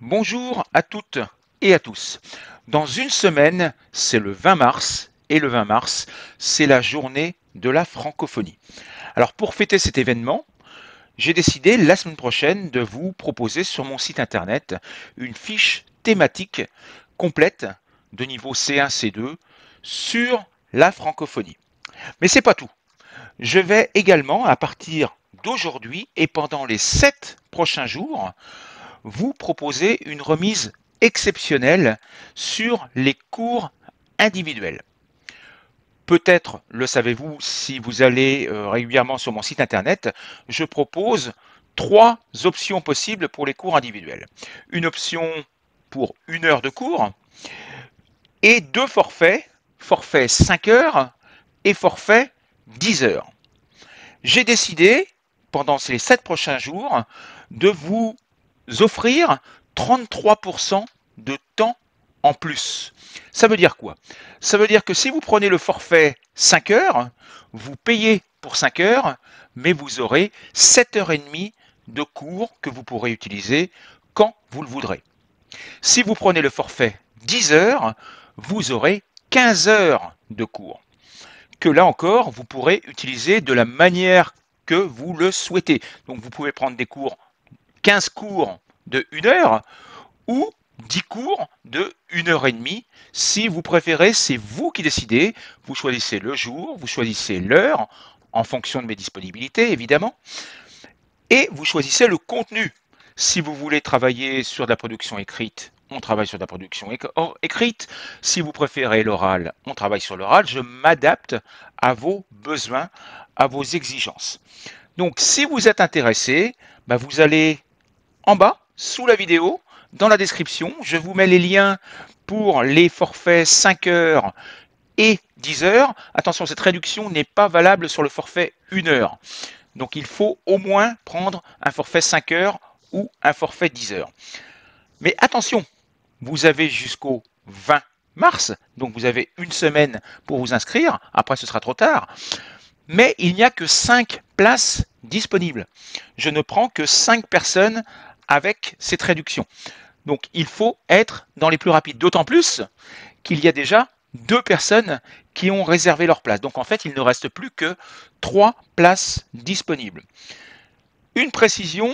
Bonjour à toutes et à tous. Dans une semaine, c'est le 20 mars et le 20 mars, c'est la journée de la francophonie. Alors pour fêter cet événement, j'ai décidé la semaine prochaine de vous proposer sur mon site internet une fiche thématique complète de niveau C1, C2 sur la francophonie. Mais c'est pas tout. Je vais également, à partir d'aujourd'hui et pendant les 7 prochains jours, vous proposer une remise exceptionnelle sur les cours individuels. Peut-être le savez-vous si vous allez régulièrement sur mon site internet, je propose 3 options possibles pour les cours individuels. Une option pour 1 heure de cours et 2 forfaits, forfait 5 heures et forfait 10 heures. J'ai décidé, pendant ces 7 prochains jours, de vous offrir 33% de temps en plus. Ça veut dire quoi? Ça veut dire que si vous prenez le forfait 5 heures, vous payez pour 5 heures, mais vous aurez 7h30 de cours que vous pourrez utiliser quand vous le voudrez. Si vous prenez le forfait 10 heures, vous aurez 15 heures de cours que là encore, vous pourrez utiliser de la manière que vous le souhaitez. Donc vous pouvez prendre des cours, 15 cours de 1 heure ou 10 cours de 1 heure et demie. Si vous préférez, c'est vous qui décidez. Vous choisissez le jour, vous choisissez l'heure, en fonction de mes disponibilités évidemment, et vous choisissez le contenu. Si vous voulez travailler sur de la production écrite, on travaille sur de la production écrite. Si vous préférez l'oral, on travaille sur l'oral. Je m'adapte à vos besoins, à vos exigences. Donc, si vous êtes intéressé, vous allez en bas, sous la vidéo, dans la description. Je vous mets les liens pour les forfaits 5 heures et 10 heures. Attention, cette réduction n'est pas valable sur le forfait 1 heure. Donc il faut au moins prendre un forfait 5 heures ou un forfait 10 heures. Mais attention, vous avez jusqu'au 20 mars, donc vous avez une semaine pour vous inscrire, après ce sera trop tard. Mais il n'y a que 5 places disponibles. Je ne prends que 5 personnes avec cette réduction. Donc il faut être dans les plus rapides, d'autant plus qu'il y a déjà 2 personnes qui ont réservé leur place. Donc en fait, il ne reste plus que 3 places disponibles. Une précision,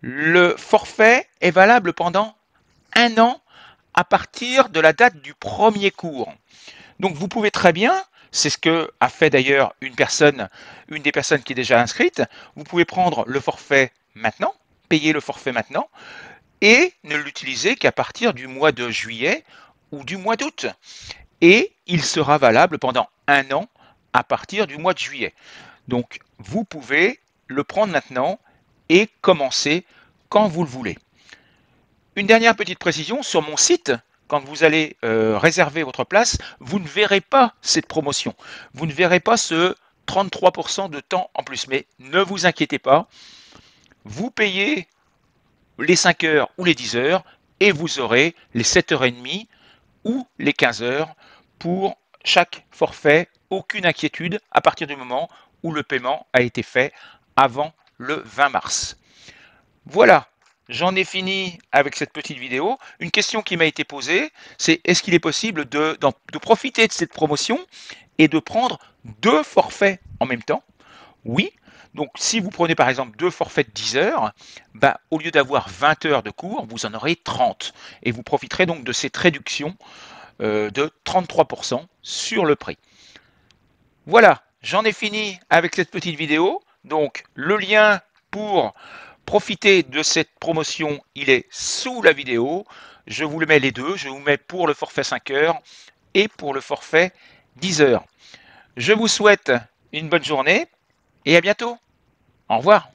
le forfait est valable pendant 1 an à partir de la date du premier cours. Donc vous pouvez très bien, c'est ce que a fait d'ailleurs une des personnes qui est déjà inscrite, vous pouvez prendre le forfait maintenant, payer le forfait maintenant, et ne l'utiliser qu'à partir du mois de juillet ou du mois d'août. Et il sera valable pendant 1 an à partir du mois de juillet. Donc vous pouvez le prendre maintenant et commencer quand vous le voulez. Une dernière petite précision, sur mon site, quand vous allez réserver votre place, vous ne verrez pas cette promotion. Vous ne verrez pas ce 33% de temps en plus. Mais ne vous inquiétez pas, vous payez les 5 heures ou les 10 heures et vous aurez les 7h30 ou les 15 heures pour chaque forfait. Aucune inquiétude à partir du moment où le paiement a été fait avant le 20 mars. Voilà, j'en ai fini avec cette petite vidéo. Une question qui m'a été posée, c'est est-ce qu'il est possible de profiter de cette promotion et de prendre 2 forfaits en même temps? Oui. Donc si vous prenez par exemple 2 forfaits de 10 heures, au lieu d'avoir 20 heures de cours, vous en aurez 30. Et vous profiterez donc de cette réduction de 33% sur le prix. Voilà, j'en ai fini avec cette petite vidéo. Donc le lien pour profiter de cette promotion, il est sous la vidéo. Je vous le mets les deux. Je vous mets pour le forfait 5 heures et pour le forfait 10 heures. Je vous souhaite une bonne journée et à bientôt. Au revoir.